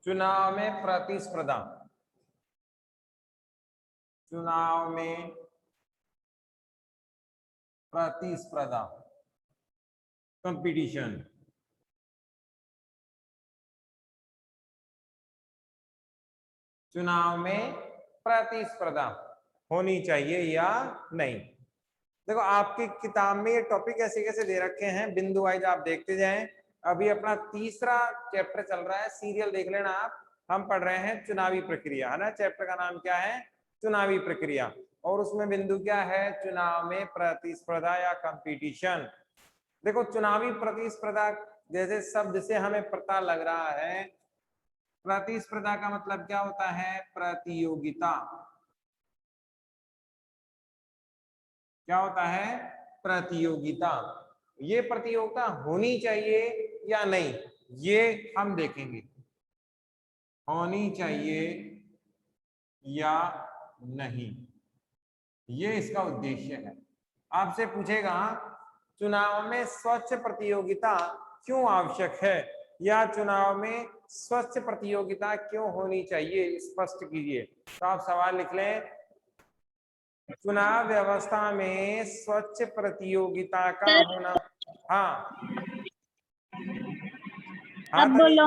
चुनाव में प्रतिस्पर्धा, चुनाव में प्रतिस्पर्धा, कंपटीशन। चुनाव में प्रतिस्पर्धा होनी चाहिए या नहीं। देखो आपकी किताब में ये टॉपिक ऐसे कैसे दे रखे हैं, बिंदु वाइज आप देखते जाएं। अभी अपना तीसरा चैप्टर चल रहा है, सीरियल देख लेना आप। हम पढ़ रहे हैं चुनावी प्रक्रिया, है ना। चैप्टर का नाम क्या है? चुनावी प्रक्रिया। और उसमें बिंदु क्या है? चुनाव में प्रतिस्पर्धा या कंपटीशन। देखो चुनावी प्रतिस्पर्धा जैसे शब्द से हमें पता लग रहा है, प्रतिस्पर्धा का मतलब क्या होता है? प्रतियोगिता। क्या होता है? प्रतियोगिता। ये प्रतियोगिता होनी चाहिए या नहीं, ये हम देखेंगे। होनी चाहिए या नहीं, ये इसका उद्देश्य है। आपसे पूछेगा चुनाव में स्वच्छ प्रतियोगिता क्यों आवश्यक है, या चुनाव में स्वच्छ प्रतियोगिता क्यों होनी चाहिए, स्पष्ट कीजिए। तो आप सवाल लिख लें, चुनाव व्यवस्था में स्वच्छ प्रतियोगिता का होना। हाँ हाँ अब बोलो।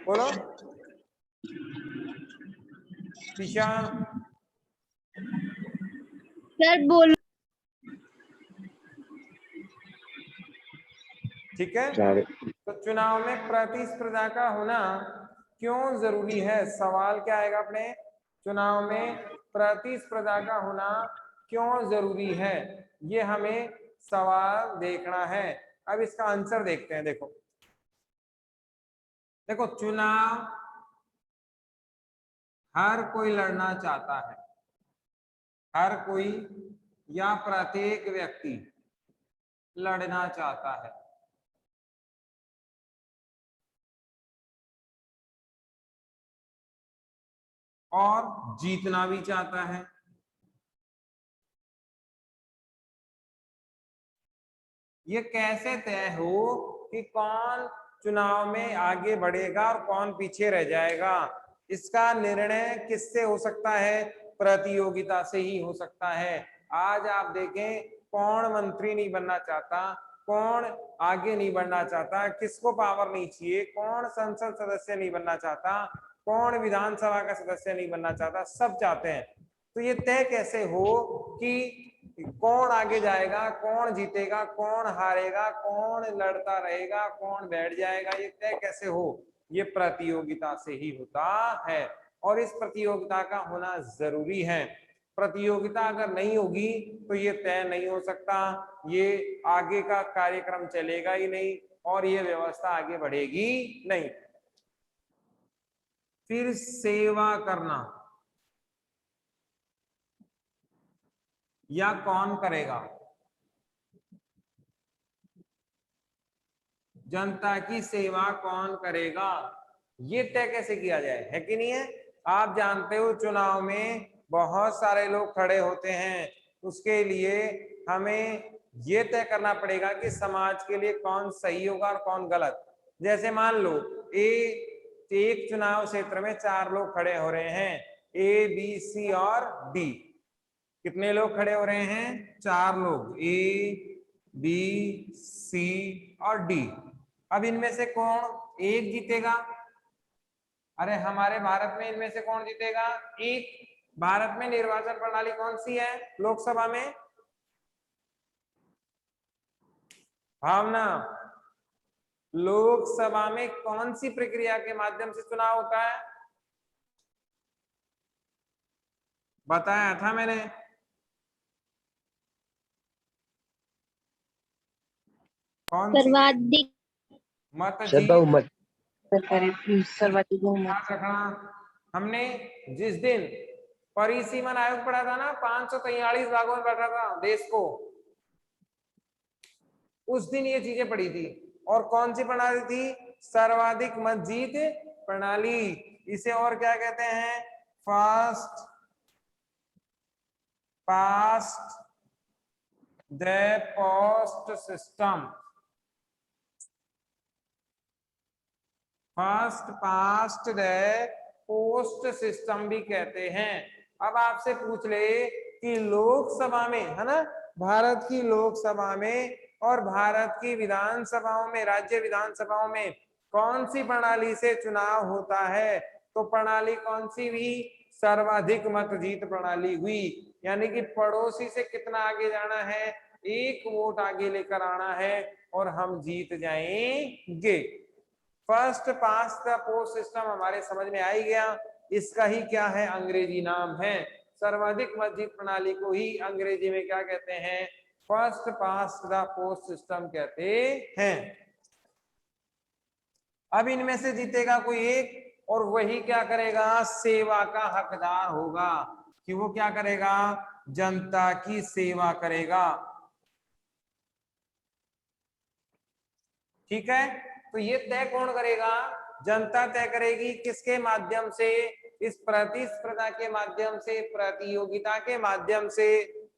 बोलो शीशा। सर बोलो। ठीक है, तो चुनाव में प्रतिस्पर्धा का होना क्यों जरूरी है? सवाल क्या आएगा अपने? चुनाव में प्रतिस्पर्धा का होना क्यों जरूरी है, ये हमें सवाल देखना है। अब इसका आंसर देखते हैं। देखो देखो चुनाव हर कोई लड़ना चाहता है, हर कोई या प्रत्येक व्यक्ति लड़ना चाहता है। और जीतना भी चाहता है। ये कैसे तय हो कि कौन चुनाव में आगे बढ़ेगा और कौन पीछे रह जाएगा? इसका निर्णय किससे हो सकता है? प्रतियोगिता से ही हो सकता है। आज आप देखें, कौन मंत्री नहीं बनना चाहता, कौन आगे नहीं बढ़ना चाहता, किसको पावर नहीं चाहिए, कौन संसद सदस्य नहीं बनना चाहता, कौन विधानसभा का सदस्य नहीं बनना चाहता, सब चाहते हैं। तो ये तय कैसे हो कि कौन आगे जाएगा, कौन जीतेगा, कौन हारेगा, कौन लड़ता रहेगा, कौन बैठ जाएगा, ये तय कैसे हो? ये प्रतियोगिता से ही होता है। और इस प्रतियोगिता का होना जरूरी है। प्रतियोगिता अगर नहीं होगी तो ये तय नहीं हो सकता, ये आगे का कार्यक्रम चलेगा ही नहीं और ये व्यवस्था आगे बढ़ेगी नहीं। फिर सेवा करना, या कौन करेगा? जनता की सेवा कौन करेगा, ये तय कैसे किया जाए, है कि नहीं है? आप जानते हो चुनाव में बहुत सारे लोग खड़े होते हैं, उसके लिए हमें ये तय करना पड़ेगा कि समाज के लिए कौन सही होगा और कौन गलत। जैसे मान लो एक चुनाव क्षेत्र में 4 लोग खड़े हो रहे हैं, ए बी सी और डी। कितने लोग खड़े हो रहे हैं? 4 लोग, ए बी सी और डी। अब इनमें से कौन एक जीतेगा? अरे हमारे भारत में इनमें से कौन जीतेगा? एक। भारत में निर्वाचन प्रणाली कौन सी है लोकसभा में? भावना, लोकसभा में कौन सी प्रक्रिया के माध्यम से चुनाव होता है? बताया था मैंने। कौन सी? सर्वाधिक मत जी। सर्वबहुमत। सर्वाधिक बहुमत। याद रखना, हमने जिस दिन परिसीमन आयोग पढ़ा था ना, 543 भागों में बैठा था देश को, उस दिन ये चीजें पढ़ी थी। और कौन सी प्रणाली थी? सर्वाधिक मत जीत प्रणाली। इसे और क्या कहते हैं? Fast past the post system. First past the post system भी कहते हैं। अब आपसे पूछ ले कि लोकसभा में, है ना, भारत की लोकसभा में और भारत की विधानसभाओं में, राज्य विधानसभाओं में कौन सी प्रणाली से चुनाव होता है? तो प्रणाली कौन सी हुई? सर्वाधिक मत जीत प्रणाली हुई। यानी कि पड़ोसी से कितना आगे जाना है? 1 वोट आगे लेकर आना है और हम जीत जाएंगे। First past the post system हमारे समझ में आ ही गया। इसका ही क्या है? अंग्रेजी नाम है। सर्वाधिक मत जीत प्रणाली को ही अंग्रेजी में क्या कहते हैं? First past the post system कहते हैं। अब इनमें से जीतेगा कोई एक, और वही क्या करेगा? सेवा का हकदार होगा, कि वो क्या करेगा? जनता की सेवा करेगा। ठीक है, तो ये तय कौन करेगा? जनता तय करेगी। किसके माध्यम से? इस प्रतिस्पर्धा के माध्यम से, प्रतियोगिता के माध्यम से,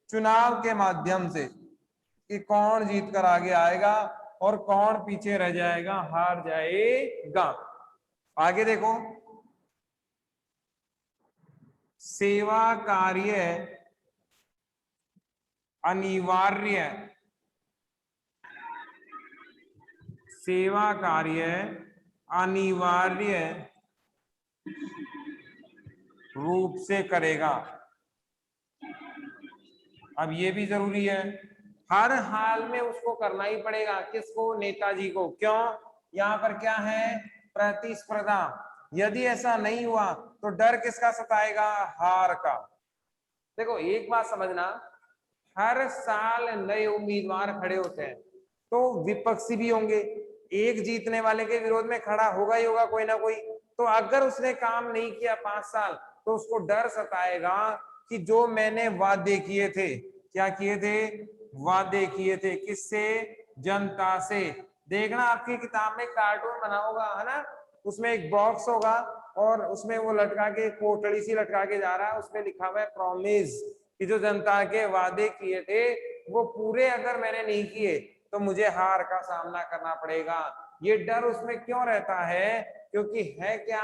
चुनाव के माध्यम से, कि कौन जीत कर आगे आएगा और कौन पीछे रह जाएगा, हार जाएगा। आगे देखो, सेवा कार्य अनिवार्य, सेवा कार्य अनिवार्य रूप से करेगा। अब ये भी जरूरी है, हर हाल में उसको करना ही पड़ेगा। किसको? नेताजी को। क्यों? यहाँ पर क्या है? प्रतिस्पर्धा। यदि ऐसा नहीं हुआ तो डर किसका सताएगा? हार का। देखो एक बात समझना, हर साल नए उम्मीदवार खड़े होते हैं, तो विपक्षी भी होंगे, एक जीतने वाले के विरोध में खड़ा होगा ही होगा कोई ना कोई। तो अगर उसने काम नहीं किया 5 साल, तो उसको डर सताएगा कि जो मैंने वादे किए थे, क्या किए थे? वादे किए थे। किससे? जनता से। देखना आपकी किताब में कार्टून बना होगा, है ना, उसमें एक बॉक्स होगा और उसमें वो लटका के, कोटड़ी सी लटका के जा रहा है, उसमें लिखा हुआ है प्रॉमिस, कि जो जनता के वादे किए थे वो पूरे अगर मैंने नहीं किए तो मुझे हार का सामना करना पड़ेगा। ये डर उसमें क्यों रहता है? क्योंकि है क्या?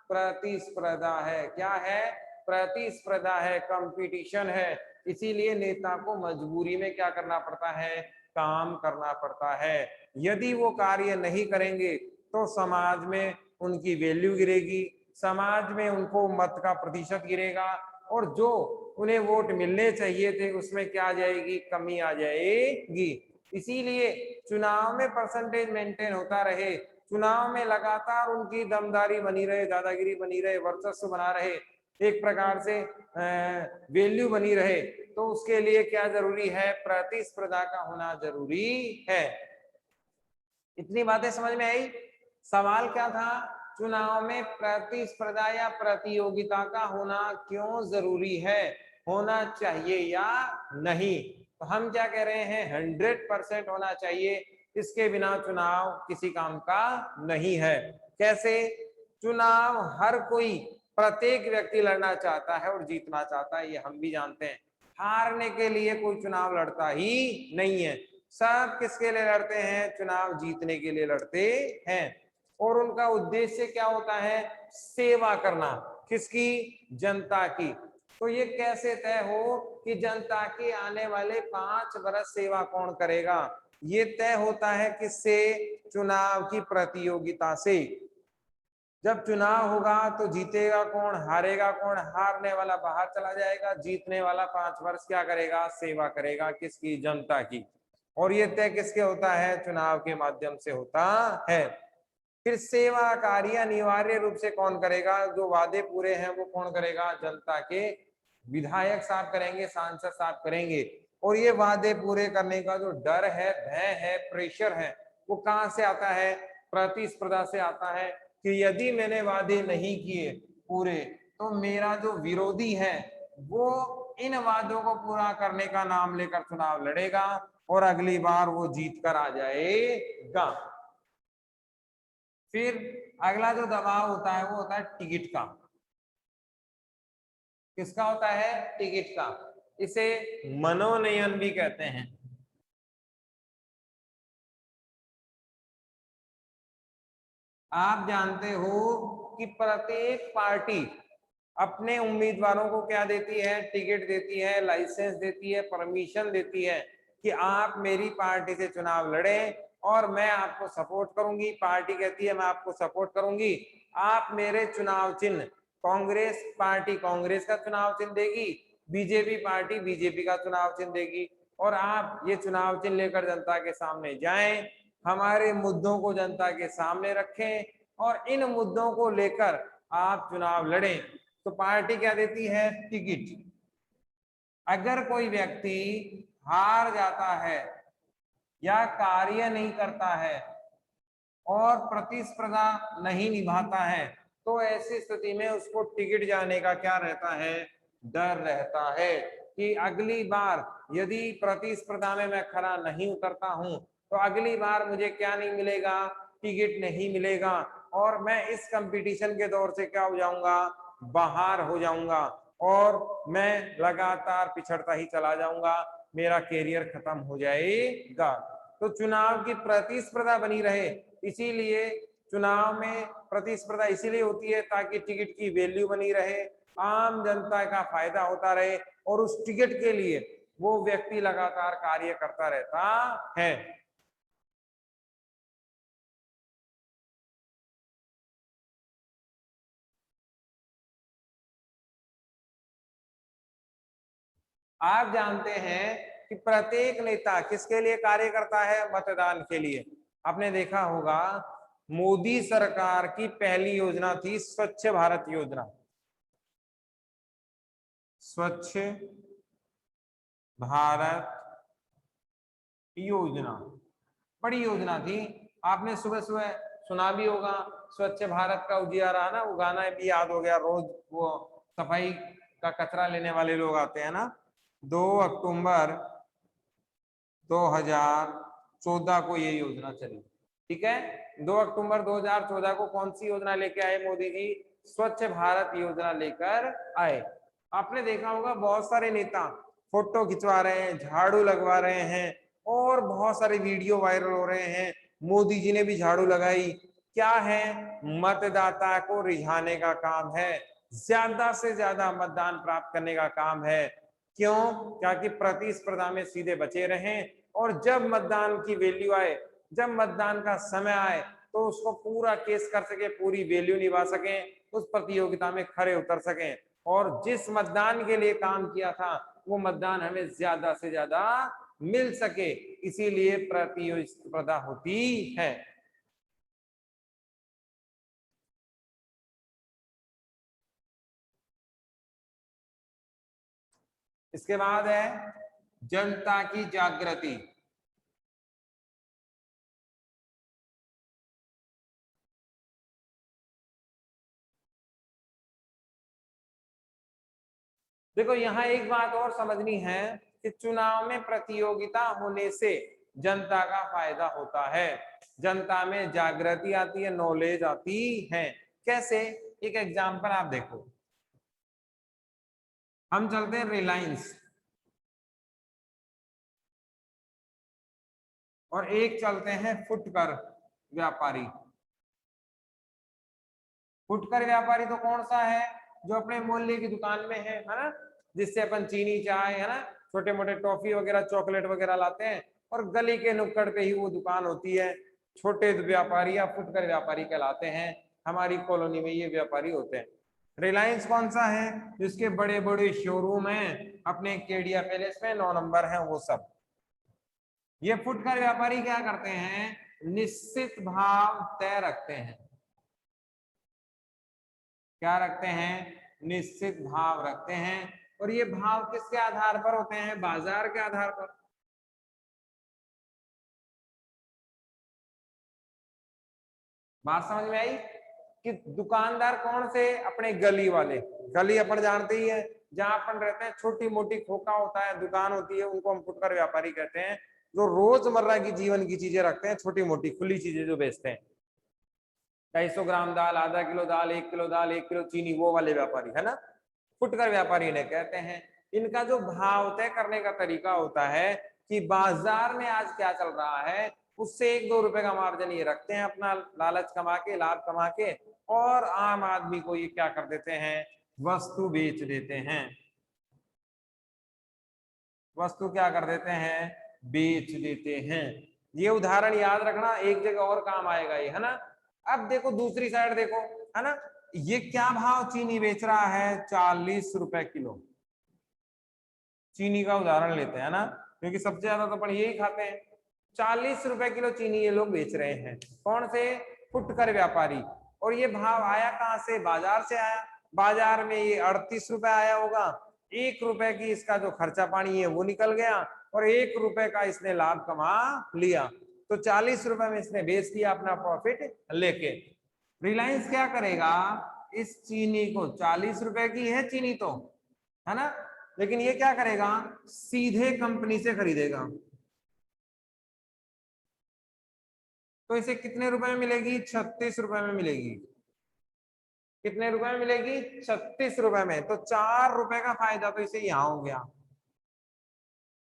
प्रतिस्पर्धा है। क्या है? प्रतिस्पर्धा है, कंपटीशन है। इसीलिए नेता को मजबूरी में क्या करना पड़ता है? काम करना पड़ता है। यदि वो कार्य नहीं करेंगे तो समाज में उनकी वैल्यू गिरेगी, समाज में उनको मत का प्रतिशत गिरेगा, और जो उन्हें वोट मिलने चाहिए थे उसमें क्या आ जाएगी? कमी आ जाएगी। इसीलिए चुनाव में परसेंटेज मेंटेन होता रहे, चुनाव में लगातार उनकी दमदारी बनी रहे, दादागिरी बनी रहे, वर्चस्व बना रहे, एक प्रकार से वैल्यू बनी रहे, तो उसके लिए क्या जरूरी है? प्रतिस्पर्धा का होना जरूरी है। इतनी बातें समझ में आई? सवाल क्या था? चुनाव में प्रतिस्पर्धा या प्रतियोगिता का होना क्यों जरूरी है, होना चाहिए या नहीं? तो हम क्या कह रहे हैं? 100% होना चाहिए। इसके बिना चुनाव किसी काम का नहीं है। कैसे? चुनाव हर कोई, प्रत्येक व्यक्ति लड़ना चाहता है और जीतना चाहता है, ये हम भी जानते हैं। हारने के लिए कोई चुनाव लड़ता ही नहीं है। सब किसके लिए लड़ते हैं? चुनाव जीतने के लिए लड़ते हैं। और उनका उद्देश्य क्या होता है? सेवा करना। किसकी? जनता की। तो ये कैसे तय हो कि जनता के आने वाले 5 वर्ष सेवा कौन करेगा? ये तय होता है किससे? चुनाव की प्रतियोगिता से। जब चुनाव होगा तो जीतेगा कौन, हारेगा कौन? हारने वाला बाहर चला जाएगा, जीतने वाला 5 वर्ष क्या करेगा? सेवा करेगा। किसकी? जनता की। और ये तय किसके होता है? चुनाव के माध्यम से होता है। फिर सेवा कार्य अनिवार्य रूप से कौन करेगा? जो वादे पूरे हैं वो कौन करेगा? जनता के विधायक साहब करेंगे, सांसद साहब करेंगे। और ये वादे पूरे करने का जो डर है, भय है, प्रेशर है, वो कहां से आता है? प्रतिस्पर्धा से आता है, कि यदि मैंने वादे नहीं किए पूरे, तो मेरा जो विरोधी है वो इन वादों को पूरा करने का नाम लेकर चुनाव लड़ेगा और अगली बार वो जीत कर आ जाएगा। फिर अगला जो दबाव होता है वो होता है टिकट का। किसका होता है? टिकट का। इसे मनोनयन भी कहते हैं। आप जानते हो कि प्रत्येक पार्टी अपने उम्मीदवारों को क्या देती है, टिकट देती है, लाइसेंस देती है, परमिशन देती है कि आप मेरी पार्टी से चुनाव लड़ें और मैं आपको सपोर्ट करूंगी। पार्टी कहती है मैं आपको सपोर्ट करूंगी, आप मेरे चुनाव चिन्ह, कांग्रेस पार्टी कांग्रेस का चुनाव चिन्ह देगी, बीजेपी पार्टी बीजेपी का चुनाव चिन्ह देगी, और आप ये चुनाव चिन्ह लेकर जनता के सामने जाएं, हमारे मुद्दों को जनता के सामने रखें और इन मुद्दों को लेकर आप चुनाव लड़ें। तो पार्टी क्या देती है, टिकट। अगर कोई व्यक्ति हार जाता है या कार्य नहीं करता है और प्रतिस्पर्धा नहीं निभाता है, तो ऐसी स्थिति में उसको टिकट जाने का क्या रहता है, डर रहता है कि अगली बार यदि प्रतिस्पर्धा में मैं खरा नहीं उतरता हूं तो अगली बार मुझे क्या नहीं मिलेगा, टिकट नहीं मिलेगा, और मैं इस कंपटीशन के दौर से क्या हो जाऊंगा, बाहर हो जाऊंगा और मैं लगातार पिछड़ता ही चला जाऊंगा, मेरा कैरियर खत्म हो जाएगा। तो चुनाव की प्रतिस्पर्धा बनी रहे, इसीलिए चुनाव में प्रतिस्पर्धा इसीलिए होती है ताकि टिकट की वैल्यू बनी रहे, आम जनता का फायदा होता रहे और उस टिकट के लिए वो व्यक्ति लगातार कार्य करता रहता है। आप जानते हैं कि प्रत्येक नेता किसके लिए कार्य करता है, मतदान के लिए। आपने देखा होगा मोदी सरकार की पहली योजना थी स्वच्छ भारत योजना। स्वच्छ भारत योजना बड़ी योजना थी। आपने सुबह सुबह सुना भी होगा, स्वच्छ भारत का उजियारा ना, वो गाना भी याद हो गया, रोज वो सफाई का कचरा लेने वाले लोग आते हैं ना। 2 अक्टूबर 2014 को ये योजना चली, ठीक है। 2 अक्टूबर 2014 को कौन सी योजना लेके आए मोदी जी, स्वच्छ भारत योजना लेकर आए। आपने देखा होगा बहुत सारे नेता फोटो खिंचवा रहे हैं, झाड़ू लगवा रहे हैं और बहुत सारे वीडियो वायरल हो रहे हैं, मोदी जी ने भी झाड़ू लगाई। क्या है, मतदाता को रिझाने का काम है, ज्यादा से ज्यादा मतदान प्राप्त करने का काम है। क्यों, ताकि प्रतिस्पर्धा में सीधे बचे रहें और जब मतदान की वैल्यू आए, जब मतदान का समय आए तो उसको पूरा केस कर सके, पूरी वैल्यू निभा सकें, उस प्रतियोगिता में खरे उतर सकें और जिस मतदान के लिए काम किया था वो मतदान हमें ज्यादा से ज्यादा मिल सके, इसीलिए प्रतिस्पर्धा होती है। इसके बाद है जनता की जागृति। देखो यहाँ एक बात और समझनी है कि चुनाव में प्रतियोगिता होने से जनता का फायदा होता है, जनता में जागृति आती है, नॉलेज आती है। कैसे, एक एग्जांपल आप देखो, हम चलते हैं रिलायंस और एक चलते हैं फुटकर व्यापारी। फुटकर व्यापारी तो कौन सा है, जो अपने मोहल्ले की दुकान में है ना, जिससे अपन चीनी चाय है ना, छोटे मोटे टॉफी वगैरह चॉकलेट वगैरह लाते हैं और गली के नुक्कड़ पे ही वो दुकान होती है। छोटे व्यापारी या फुटकर व्यापारी कहलाते हैं, हमारी कॉलोनी में ये व्यापारी होते हैं। रिलायंस कौन सा है, जिसके बड़े बड़े शोरूम हैं, अपने केडिया पैलेस में 9 नंबर है वो सब। ये फुटकर व्यापारी क्या करते हैं, निश्चित भाव तय रखते हैं। क्या रखते हैं, निश्चित भाव रखते हैं, और ये भाव किसके आधार पर होते हैं, बाजार के आधार पर। बात समझ में आई कि दुकानदार कौन से, अपने गली वाले, गली अपन जानते ही है, जहां अपन रहते हैं, छोटी मोटी खोखा होता है, दुकान होती है, उनको हम फुटकर व्यापारी कहते हैं, जो रोजमर्रा की जीवन की चीजें रखते हैं, छोटी मोटी खुली चीजें जो बेचते हैं, 250 ग्राम दाल, आधा किलो दाल, 1 किलो दाल, 1 किलो चीनी, वो वाले व्यापारी है ना, फुटकर व्यापारी इन्हें कहते हैं। इनका जो भाव तय करने का तरीका होता है कि बाजार में आज क्या चल रहा है, उससे 1-2 रुपए का मार्जिन ये रखते हैं अपना लालच कमा के, लाभ कमा के, और आम आदमी को ये क्या कर देते हैं, वस्तु बेच देते हैं। वस्तु क्या कर देते हैं, बेच देते हैं। ये उदाहरण याद रखना, एक जगह और काम आएगा ये, है ना। अब देखो दूसरी साइड देखो, है ना, ये क्या भाव चीनी बेच रहा है, 40 रुपए किलो। चीनी का उदाहरण लेते हैं ना, क्योंकि सबसे ज्यादा तो अपन यही खाते हैं। 40 रुपए किलो चीनी ये लोग बेच रहे हैं। कौन से, फुटकर व्यापारी। और ये भाव आया कहां से, बाजार से आया। बाजार में ये 38 रुपए आया होगा। 1 रुपए की इसका जो खर्चा पानी है वो निकल गया, और 1 रुपए का इसने लाभ कमा लिया। तो 40 रुपए में इसने बेच दिया अपना प्रॉफिट लेके। रिलायंस क्या करेगा, इस चीनी को, 40 रुपए की है चीनी तो, है ना, लेकिन ये क्या करेगा, सीधे कंपनी से खरीदेगा। तो इसे कितने रुपए में मिलेगी, 36 रुपए में मिलेगी। कितने रुपए में मिलेगी, 36 रुपए में। तो 4 रुपए का फायदा तो इसे यहां हो गया।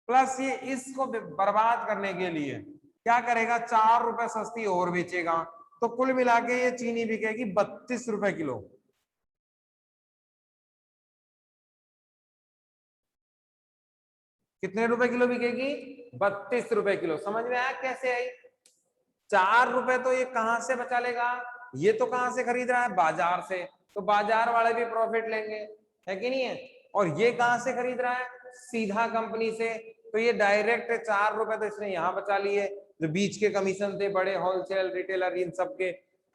प्लस ये इसको बर्बाद करने के लिए क्या करेगा, 4 रुपए सस्ती और बेचेगा। तो कुल मिला के ये चीनी बिकेगी 32 रुपए किलो। कितने रुपए किलो बिकेगी, 32 रुपए किलो। समझ में आया कैसे आई। 4 रुपए तो ये कहां से बचा लेगा, ये तो कहां से खरीद रहा है, बाजार से। तो बाजार वाले भी प्रॉफिट लेंगे, है कि नहीं है। और ये कहां से खरीद रहा है, सीधा कंपनी से। तो ये डायरेक्ट 4 रुपए तो इसने यहां बचा लिए, जो बीच के कमीशन थे बड़े होलसेल रिटेलर इन सब के।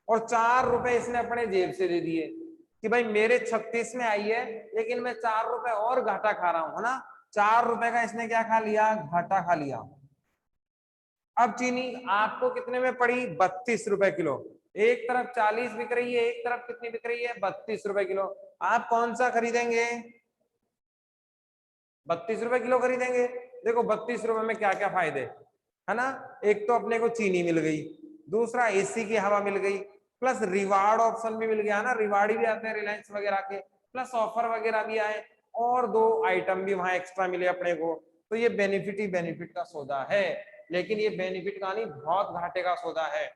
और 4 रुपए इसने अपने जेब से दे दिए कि भाई मेरे 36 में आई है, लेकिन मैं 4 रुपए और घाटा खा रहा हूं, है ना। 4 रुपए का इसने क्या खा लिया, घाटा खा लिया। अब चीनी आपको कितने में पड़ी, 32 रुपए किलो। एक तरफ 40 बिक रही है, एक तरफ कितनी बिक रही है, 32 रुपए किलो। आप कौन सा खरीदेंगे, 32 रुपए किलो खरीदेंगे। देखो 32 रुपए में क्या क्या फायदे, है ना। एक तो अपने को चीनी मिल गई, दूसरा एसी की हवा मिल गई, प्लस रिवार्ड ऑप्शन भी मिल गया ना, रिवार्ड भी आते हैं रिलायंस वगैरह के, प्लस ऑफर वगैरह भी आए, और 2 आइटम भी वहां एक्स्ट्रा मिले अपने को। तो ये बेनिफिट ही बेनिफिट का सौदा है। लेकिन ये बेनिफिट का नहीं, बहुत घाटे का सौदा है।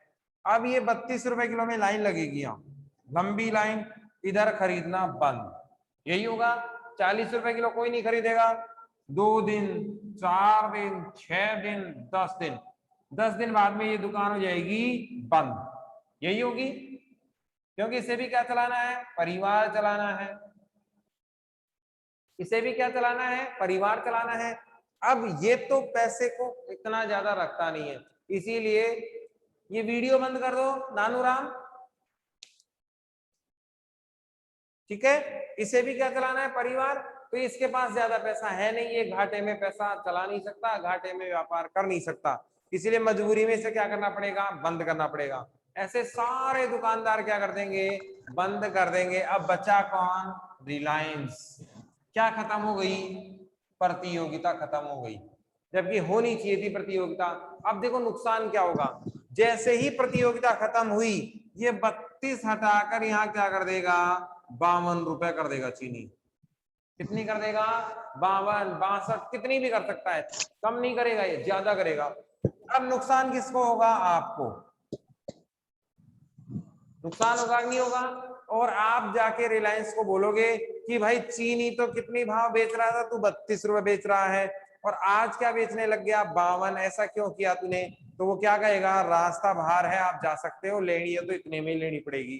अब ये 32 रुपए किलो में लाइन लगेगी, यहाँ लंबी लाइन, इधर खरीदना बंद। यही होगा, 40 रुपए किलो कोई नहीं खरीदेगा। 2 दिन, 4 दिन, 6 दिन, 10 दिन, 10 दिन बाद में ये दुकान हो जाएगी बंद। यही होगी, क्योंकि इसे भी क्या चलाना है, परिवार चलाना है। इसे भी क्या चलाना है, परिवार चलाना है। अब ये तो पैसे को इतना ज्यादा रखता नहीं है, इसीलिए ये वीडियो बंद कर दो नानू राम, ठीक है। इसे भी क्या चलाना है, परिवार। तो इसके पास ज्यादा पैसा है नहीं, ये घाटे में पैसा चला नहीं सकता, घाटे में व्यापार कर नहीं सकता, इसीलिए मजबूरी में इसे क्या करना पड़ेगा, बंद करना पड़ेगा। ऐसे सारे दुकानदार क्या कर देंगे, बंद कर देंगे। अब बचा कौन, रिलायंस। क्या खत्म हो गई, प्रतियोगिता खत्म हो गई, जबकि होनी चाहिए थी प्रतियोगिता। अब देखो नुकसान क्या होगा, जैसे ही प्रतियोगिता खत्म हुई, ये 32 हटाकर यहाँ क्या कर देगा, 52 रुपए कर देगा चीनी। कितनी कर देगा, 52, 62, कितनी भी कर सकता है, कम नहीं करेगा, ये ज्यादा करेगा। अब नुकसान किसको होगा, आपको नुकसान होगा नहीं होगा। और आप जाके रिलायंस को बोलोगे कि भाई चीनी तो कितनी भाव बेच रहा था तू, 32 रुपए बेच रहा है, और आज क्या बेचने लग गया, 52, ऐसा क्यों किया तूने। तो वो क्या कहेगा, रास्ता बाहर है, आप जा सकते हो, लेनी है तो इतने में ही लेनी पड़ेगी।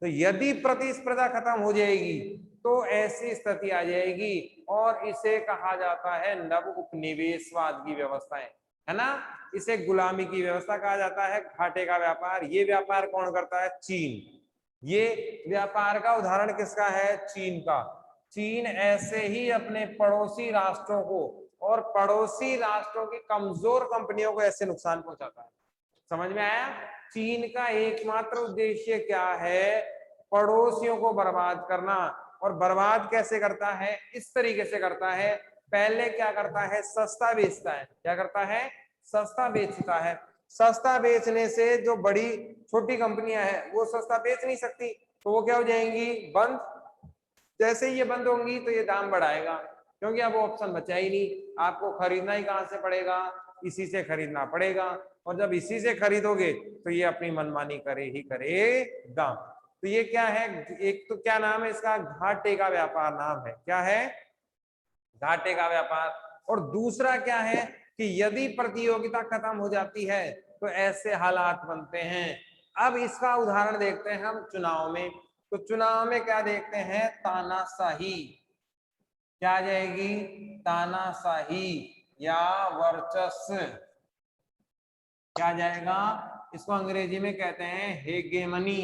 तो यदि प्रतिस्पर्धा खत्म हो जाएगी तो ऐसी स्थिति आ जाएगी, और इसे कहा जाता है नव उपनिवेशवाद की व्यवस्थाएं, है ना। इसे गुलामी की व्यवस्था कहा जाता है, घाटे का व्यापार। ये व्यापार कौन करता है, चीन। ये व्यापार का उदाहरण किसका है, चीन का। चीन ऐसे ही अपने पड़ोसी राष्ट्रों को और पड़ोसी राष्ट्रों की कमजोर कंपनियों को ऐसे नुकसान पहुंचाता है। समझ में आया। चीन का एकमात्र उद्देश्य क्या है, पड़ोसियों को बर्बाद करना। और बर्बाद कैसे करता है, इस तरीके से करता है, पहले क्या करता है, सस्ता बेचता है। क्या करता है, सस्ता बेचता है। सस्ता बेचने से जो बड़ी छोटी कंपनियां हैं वो सस्ता बेच नहीं सकती, तो वो क्या हो जाएंगी, बंद। जैसे ही ये बंद होंगी तो ये दाम बढ़ाएगा, क्योंकि अब ऑप्शन बचा ही नहीं, आपको खरीदना ही कहां से पड़ेगा, इसी से खरीदना पड़ेगा। और जब इसी से खरीदोगे तो ये अपनी मनमानी करे ही करेगा। तो ये क्या है, एक तो क्या नाम है इसका, घाटे का व्यापार नाम है। क्या है? घाटे का व्यापार। और दूसरा क्या है कि यदि प्रतियोगिता खत्म हो जाती है तो ऐसे हालात बनते हैं। अब इसका उदाहरण देखते हैं हम चुनाव में। तो चुनाव में क्या देखते हैं? तानाशाही। क्या आ जाएगी? तानाशाही या वर्चस्व। क्या आ जाएगा? इसको अंग्रेजी में कहते हैं हेगेमनी।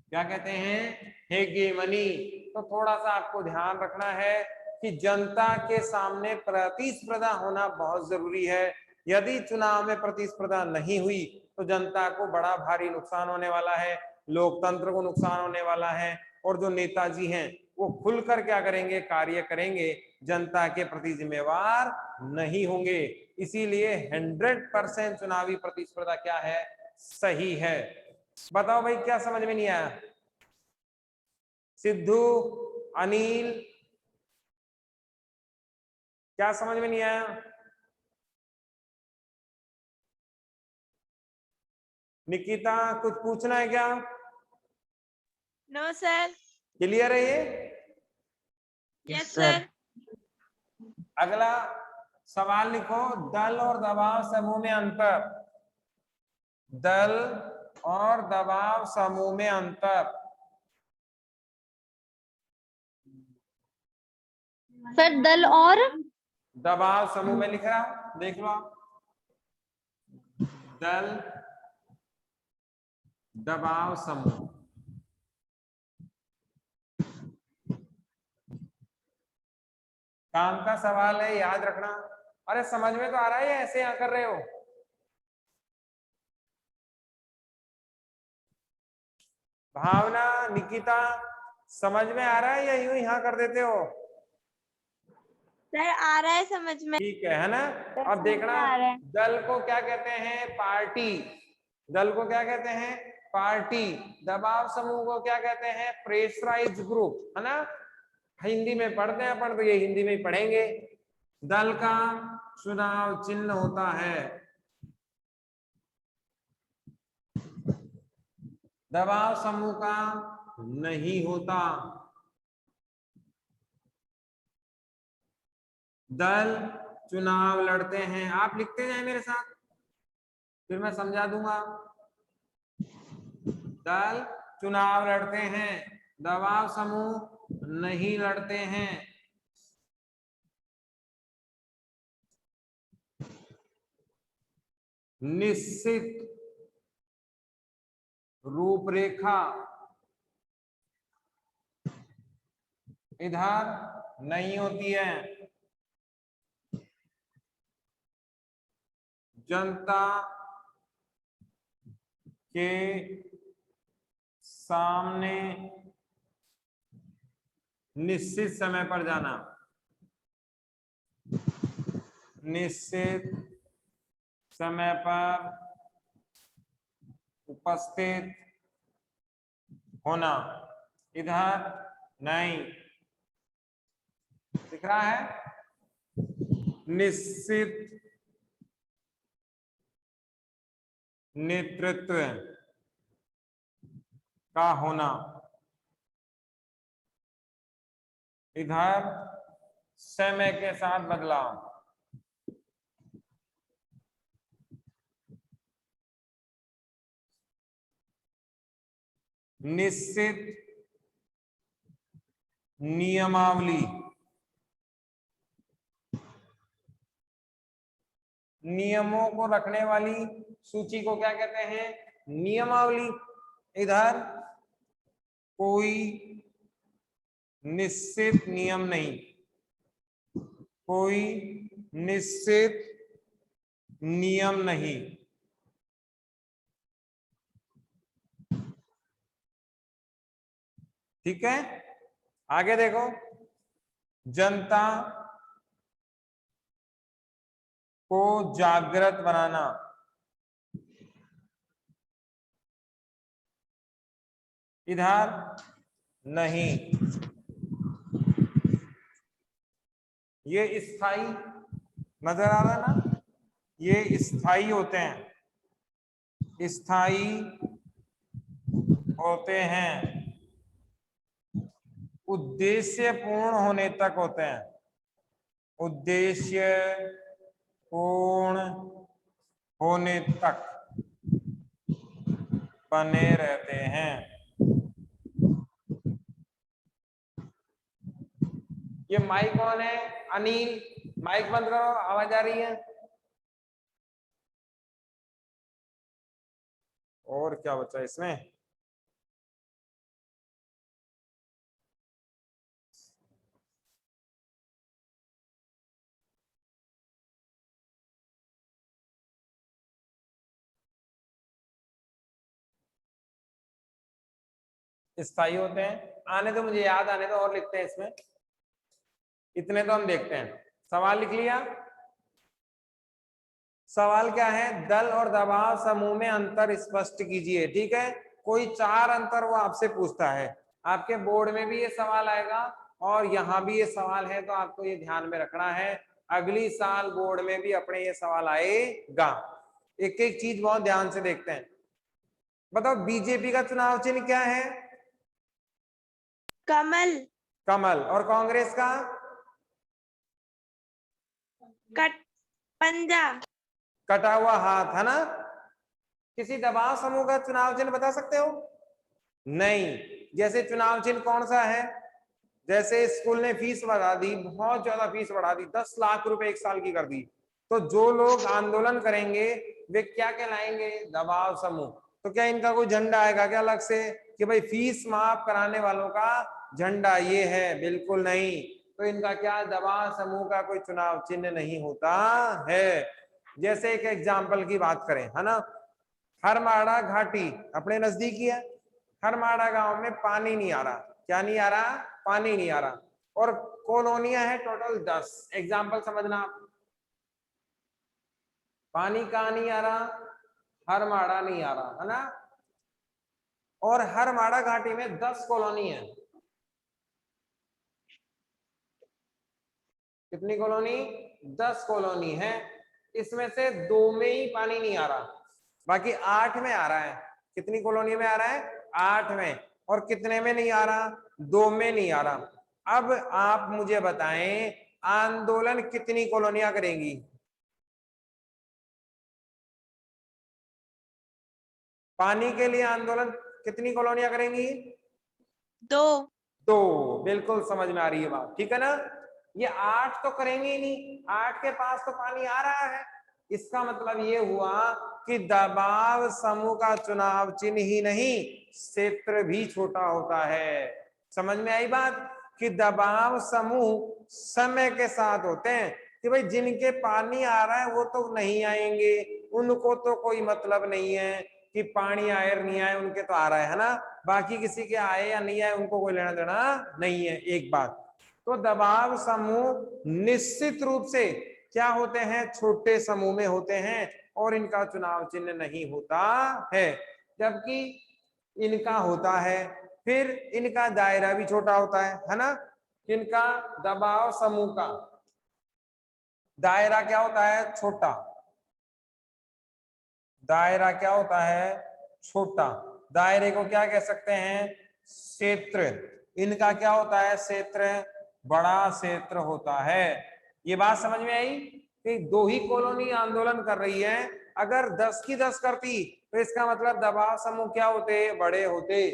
क्या कहते हैं? हेगेमनी। तो थोड़ा सा आपको ध्यान रखना है कि जनता के सामने प्रतिस्पर्धा होना बहुत जरूरी है। यदि चुनाव में प्रतिस्पर्धा नहीं हुई तो जनता को बड़ा भारी नुकसान होने वाला है, लोकतंत्र को नुकसान होने वाला है, और जो नेताजी हैं वो खुलकर क्या करेंगे? कार्य करेंगे, जनता के प्रति जिम्मेवार नहीं होंगे। इसीलिए 100% चुनावी प्रतिस्पर्धा क्या है? सही है। बताओ भाई, क्या समझ में नहीं आया? सिद्धू, अनिल, क्या समझ में नहीं आया? निकिता, कुछ पूछना है क्या? No sir. क्लियर है ये? Yes sir. अगला सवाल लिखो, दल और दबाव समूह में अंतर। दल और दबाव समूह में अंतर। सर दल और दबाव समूह में लिख रहा हूं, देख लो आप। दल, दबाव समूह। काम का सवाल है, याद रखना। अरे समझ में तो आ रहा है या ऐसे यहाँ कर रहे हो? भावना, निकिता, समझ में आ रहा है या यूं यहाँ कर देते हो? सर आ रहा है समझ में। ठीक है ना? अब देखना, दल को क्या कहते हैं? पार्टी। दल को क्या कहते हैं? पार्टी। दबाव समूह को क्या कहते हैं? प्रेशराइज्ड ग्रुप, है ना? हिंदी में पढ़ते हैं अपन, तो ये हिंदी में ही पढ़ेंगे। दल का चुनाव चिन्ह होता है, दबाव समूह का नहीं होता। दल चुनाव लड़ते हैं, आप लिखते जाए मेरे साथ, फिर मैं समझा दूंगा। दल चुनाव लड़ते हैं, दबाव समूह नहीं लड़ते हैं। निश्चित रूपरेखा इधर नहीं होती है। जनता के सामने निश्चित समय पर जाना, निश्चित समय पर उपस्थित होना, इधर नहीं। दिख रहा है? निश्चित नेतृत्व का होना, इधर समय के साथ बदलाव। निश्चित नियमावली, नियमों को रखने वाली सूची को क्या कहते हैं? नियमावली। इधर कोई निश्चित नियम नहीं, कोई निश्चित नियम नहीं। ठीक है, आगे देखो, जनता को जागृत बनाना, इधर नहीं। ये स्थायी नजर आ रहा है ना? ये स्थायी होते हैं, स्थायी होते हैं, उद्देश्य पूर्ण होने तक होते हैं, उद्देश्य पूर्ण होने तक बने रहते हैं। ये माइक कौन है? अनिल, माइक बंद करो, आवाज आ रही है। और क्या बचा इसमें? स्थायी होते हैं, आने तो मुझे याद आने तो, और लिखते हैं इसमें, इतने तो हम देखते हैं। सवाल लिख लिया? सवाल क्या है? दल और दबाव समूह में अंतर स्पष्ट कीजिए। ठीक है, कोई 4 अंतर वो आपसे पूछता है। आपके बोर्ड में भी ये सवाल आएगा और यहाँ भी ये सवाल है, तो आपको ये ध्यान में रखना है। अगली साल बोर्ड में भी अपने ये सवाल आएगा। एक एक चीज बहुत ध्यान से देखते हैं। बताओ, बीजेपी का चुनाव चिन्ह क्या है? कमल। कमल। और कांग्रेस का? पंजा। कटा हुआ हाथ, है ना? किसी दबाव समूह का चुनाव चिन्ह बता सकते हो? नहीं। जैसे चुनाव चिन्ह कौन सा है? जैसे स्कूल ने फीस बढ़ा दी, बहुत ज्यादा फीस बढ़ा दी, 10 लाख रुपए एक साल की कर दी, तो जो लोग आंदोलन करेंगे वे क्या कहलाएंगे? दबाव समूह। तो क्या इनका कोई झंडा आएगा क्या अलग से कि भाई फीस माफ कराने वालों का झंडा ये है? बिल्कुल नहीं। तो इनका क्या, दबाव समूह का कोई चुनाव चिन्ह नहीं होता है। जैसे एक एग्जाम्पल की बात करें, है ना, हरमाड़ा घाटी अपने नजदीकी है। हरमाड़ा गांव में पानी नहीं आ रहा। क्या नहीं आ रहा? पानी नहीं आ रहा। और कॉलोनियां है टोटल 10। एग्जाम्पल समझना आप। पानी कहाँ नहीं आ रहा? हरमाड़ा नहीं आ रहा, है ना? और हरमाड़ा घाटी में 10 कॉलोनी है। कितनी कॉलोनी? 10 कॉलोनी है। इसमें से 2 में ही पानी नहीं आ रहा, बाकी 8 में आ रहा है। कितनी कॉलोनी में आ रहा है? 8 में। और कितने में नहीं आ रहा? 2 में नहीं आ रहा। अब आप मुझे बताएं, आंदोलन कितनी कॉलोनियां करेंगी? पानी के लिए आंदोलन कितनी कॉलोनियां करेंगी? 2। तो बिल्कुल समझ में आ रही है बात, ठीक है ना? ये 8 तो करेंगे ही नहीं, 8 के पास तो पानी आ रहा है। इसका मतलब ये हुआ कि दबाव समूह का चुनाव चिन्ह ही नहीं, क्षेत्र भी छोटा होता है। समझ में आई बात? कि दबाव समूह समय के साथ होते हैं कि भाई जिनके पानी आ रहा है वो तो नहीं आएंगे, उनको तो कोई मतलब नहीं है कि पानी आए और नहीं आए, उनके तो आ रहा है ना? बाकी किसी के आए या नहीं आए उनको कोई लेना देना नहीं है। एक बात तो दबाव समूह निश्चित रूप से क्या होते हैं? छोटे समूह में होते हैं और इनका चुनाव चिन्ह नहीं होता है। जबकि इनका होता है, फिर इनका दायरा भी छोटा होता है ना? इनका दबाव समूह का दायरा क्या होता है? छोटा। दायरा क्या होता है? छोटा। दायरे को क्या कह सकते हैं? क्षेत्र। इनका क्या होता है? क्षेत्र। बड़ा क्षेत्र होता है। ये बात समझ में आई कि 2 ही कॉलोनी आंदोलन कर रही है। अगर 10 की 10 करती तो इसका मतलब दबाव समूह क्या होते? बड़े होते।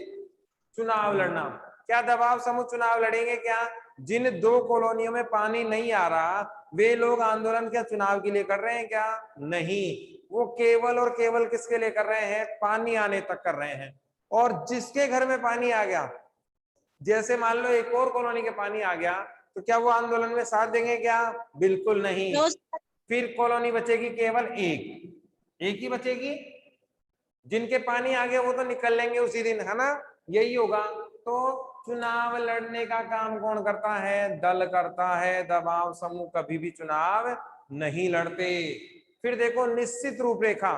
चुनाव लड़ना, क्या दबाव समूह चुनाव लड़ेंगे क्या? जिन 2 कॉलोनियों में पानी नहीं आ रहा वे लोग आंदोलन क्या चुनाव के लिए कर रहे हैं क्या? नहीं, वो केवल और केवल किसके लिए कर रहे हैं? पानी आने तक कर रहे हैं। और जिसके घर में पानी आ गया, जैसे मान लो एक और कॉलोनी के पानी आ गया, तो क्या वो आंदोलन में साथ देंगे क्या? बिल्कुल नहीं। फिर कॉलोनी बचेगी केवल एक ही बचेगी। जिनके पानी आ गया वो तो निकल लेंगे उसी दिन, है ना? यही होगा। तो चुनाव लड़ने का काम कौन करता है? दल करता है। दबाव समूह कभी भी चुनाव नहीं लड़ते। फिर देखो, निश्चित रूपरेखा।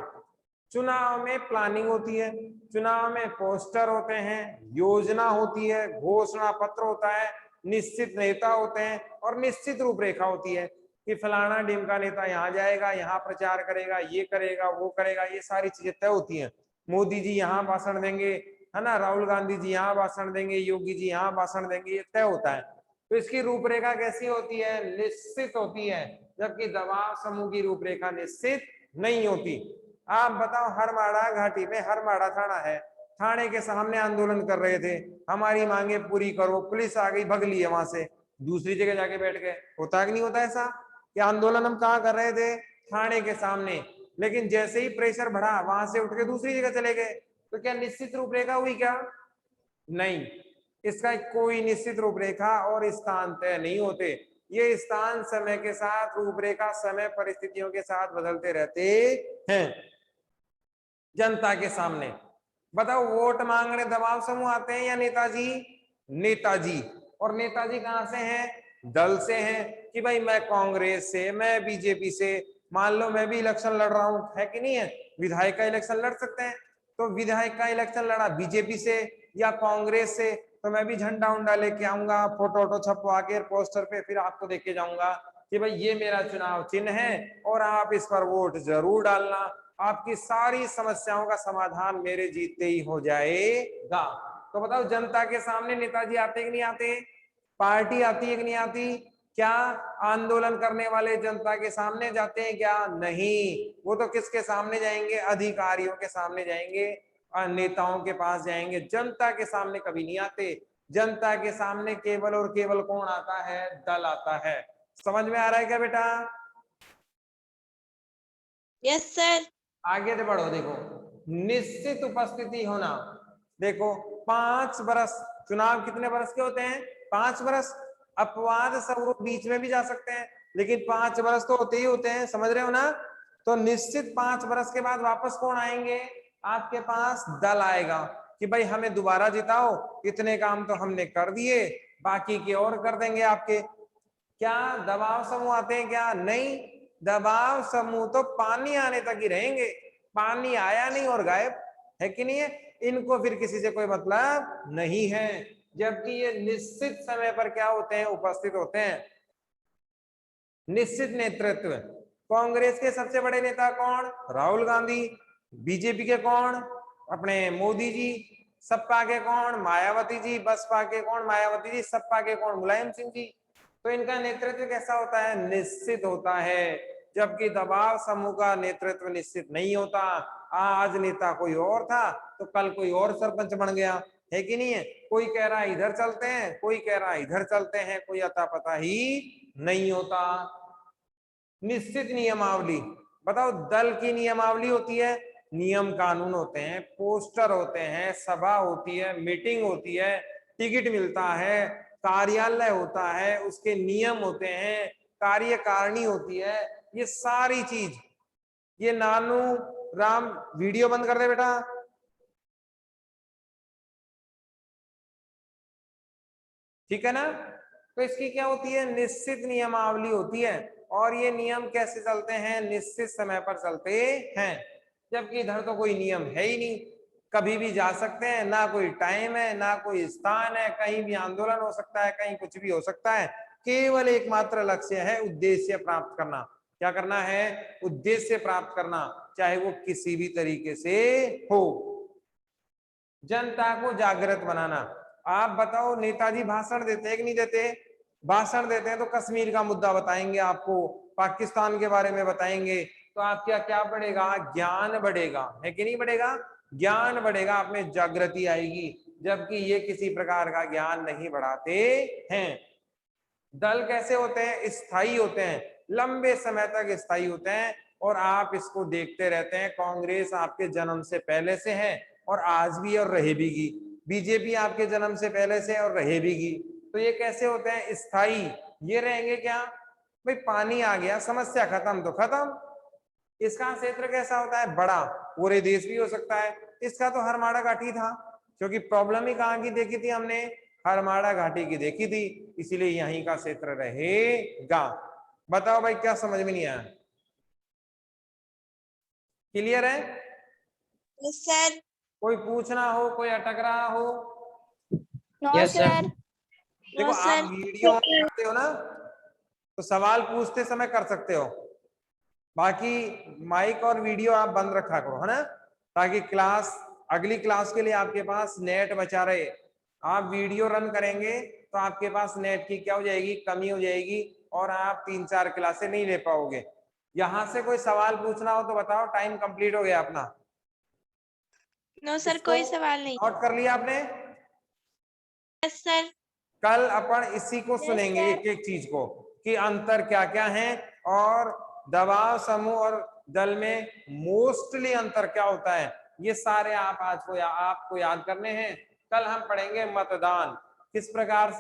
चुनाव में प्लानिंग होती है, चुनाव में पोस्टर होते हैं, योजना होती है, घोषणा पत्र होता है, निश्चित नेता होते हैं और निश्चित रूपरेखा होती है। कि फलाना ढिमका नेता यहाँ जाएगा, यहाँ प्रचार करेगा, ये करेगा, वो करेगा, ये सारी चीजें तय होती हैं। मोदी जी यहाँ भाषण देंगे, है ना, राहुल गांधी जी यहाँ भाषण देंगे, योगी जी यहाँ भाषण देंगे, ये तय होता है। तो इसकी रूपरेखा कैसी होती है? निश्चित होती है, जबकि दबाव समूह की रूपरेखा निश्चित नहीं होती। आप बताओ, हरमाड़ा घाटी में हरमाड़ा थाना है, थाने के सामने आंदोलन कर रहे थे, हमारी मांगे पूरी करो, पुलिस आ गई, भग ली है वहां से, दूसरी जगह जाके बैठ गए। होता कि नहीं होता ऐसा कि आंदोलन हम कहाँ कर रहे थे? थाने के सामने, लेकिन जैसे ही प्रेशर बढ़ा वहां से उठ के दूसरी जगह चले गए। तो क्या निश्चित रूपरेखा हुई क्या? नहीं, इसका कोई निश्चित रूपरेखा और स्थान तय नहीं होते। ये स्थान समय के साथ, रूपरेखा समय परिस्थितियों के साथ बदलते रहते हैं। जनता के सामने बताओ, वोट मांगने दबाव समूह आते हैं या नेताजी? नेताजी। और नेताजी कहां से हैं? दल से हैं, कि भाई मैं कांग्रेस से, मैं बीजेपी से, मान लो मैं भी इलेक्शन लड़ रहा हूं, है कि नहीं है? विधायक का इलेक्शन लड़ सकते हैं, तो विधायक का इलेक्शन लड़ा बीजेपी से या कांग्रेस से, तो मैं भी झंडा उंडा लेके आऊंगा, फोटो वोटो छपवा के पोस्टर पे, फिर आपको देके जाऊंगा कि भाई ये मेरा चुनाव चिन्ह है और आप इस पर वोट जरूर डालना, आपकी सारी समस्याओं का समाधान मेरे जीतते ही हो जाएगा। तो बताओ, जनता के सामने नेताजी आते कि नहीं आते? पार्टी आती है कि नहीं आती? क्या आंदोलन करने वाले जनता के सामने जाते हैं क्या? नहीं, वो तो किसके सामने जाएंगे? अधिकारियों के सामने जाएंगे और नेताओं के पास जाएंगे, जनता के सामने कभी नहीं आते। जनता के सामने केवल और केवल कौन आता है? दल आता है। समझ में आ रहा है क्या बेटा? Yes sir. आगे तो बढ़ो, देखो निश्चित उपस्थिति होना। देखो 5 बरस, चुनाव कितने बरस के होते हैं? 5 बरस। अपवाद स्वरूप बीच में भी जा सकते हैं, लेकिन 5 बरस तो होते ही होते हैं, समझ रहे हो ना? तो निश्चित 5 बरस के बाद वापस कौन आएंगे? आपके पास दल आएगा कि भाई हमें दोबारा जिताओ, इतने काम तो हमने कर दिए, बाकी के और कर देंगे आपके। क्या दबाव समूह आते हैं क्या? नहीं, दबाव समूह तो पानी आने तक ही रहेंगे, पानी आया नहीं और गायब, है कि नहीं है? इनको फिर किसी से कोई मतलब नहीं है। जबकि ये निश्चित समय पर क्या होते हैं? उपस्थित होते हैं। निश्चित नेतृत्व, कांग्रेस के सबसे बड़े नेता कौन? राहुल गांधी। बीजेपी के कौन? अपने मोदी जी। सपा के कौन? मायावती जी। बसपा के कौन? मायावती जी। सपा के कौन? मुलायम सिंह जी। तो इनका नेतृत्व कैसा होता है? निश्चित होता है। जबकि दबाव समूह का नेतृत्व निश्चित नहीं होता। आज नेता कोई और था तो कल कोई और सरपंच बन गया, है कि नहीं है? कोई कह रहा है इधर चलते हैं, कोई कह रहा है इधर चलते हैं, कोई अता पता ही नहीं होता। निश्चित नियमावली, बताओ, दल की नियमावली होती है, नियम कानून होते हैं, पोस्टर होते हैं, सभा होती है, मीटिंग होती है, टिकट मिलता है, कार्यालय होता है, उसके नियम होते हैं, कार्यकारिणी होती है, ये सारी चीज। ये नानू राम, वीडियो बंद कर दे बेटा। ठीक है ना? तो इसकी क्या होती है? निश्चित नियमावली होती है। और ये नियम कैसे चलते हैं? निश्चित समय पर चलते हैं। जबकि इधर तो कोई नियम है ही नहीं, कभी भी जा सकते हैं, ना कोई टाइम है, ना कोई स्थान है, कहीं भी आंदोलन हो सकता है, कहीं कुछ भी हो सकता है। केवल एकमात्र लक्ष्य है उद्देश्य प्राप्त करना। क्या करना है? उद्देश्य प्राप्त करना, चाहे वो किसी भी तरीके से हो। जनता को जागृत बनाना। आप बताओ, नेताजी भाषण देते हैं कि नहीं देते? भाषण देते हैं तो कश्मीर का मुद्दा बताएंगे आपको, पाकिस्तान के बारे में बताएंगे, तो आपका क्या बढ़ेगा? ज्ञान बढ़ेगा, है कि नहीं बढ़ेगा? ज्ञान बढ़ेगा, आप में जागृति आएगी। जबकि ये किसी प्रकार का ज्ञान नहीं बढ़ाते हैं। दल कैसे होते हैं? स्थायी होते हैं, लंबे समय तक स्थायी होते हैं, और आप इसको देखते रहते हैं। कांग्रेस आपके जन्म से पहले से है और आज भी और रहे बीगी। बीजेपी आपके जन्म से पहले से और रहे बीगी। तो ये कैसे होते हैं? स्थायी। ये रहेंगे क्या? भाई पानी आ गया, समस्या खत्म तो खत्म। इसका क्षेत्र कैसा होता है? बड़ा, पूरे देश भी हो सकता है। इसका तो हरमाड़ा घाटी था, क्योंकि प्रॉब्लम ही कहाँ की देखी थी हमने? हरमाड़ा घाटी की देखी थी, इसीलिए यहीं का क्षेत्र रहेगा। बताओ भाई, क्या समझ में नहीं आया? क्लियर है? Yes sir. कोई पूछना हो, कोई अटक रहा हो? No Yes, sir. सर। देखो, नो आप सर। वीडियो ऑन करते हो ना, तो सवाल पूछते समय कर सकते हो, बाकी माइक और वीडियो आप बंद रखा करो, है ना, ताकि क्लास अगली क्लास के लिए आपके पास नेट बचा रहे। आप वीडियो रन करेंगे तो आपके पास नेट की क्या हो जाएगी, कमी हो जाएगी, और आप 3-4 क्लासें नहीं ले पाओगे। यहां से कोई सवाल पूछना हो तो बताओ, टाइम कंप्लीट हो गया अपना। नो सर, इसको कोई सवाल नहीं। नोट कर लिया आपने? Yes sir. कल अपन इसी को सुनेंगे, एक एक चीज को, कि अंतर क्या क्या है, और दबाव समूह और दल में मोस्टली अंतर क्या होता है, ये सारे आप आज को आपको याद करने हैं। कल हम पढ़ेंगे मतदान, किस प्रकार से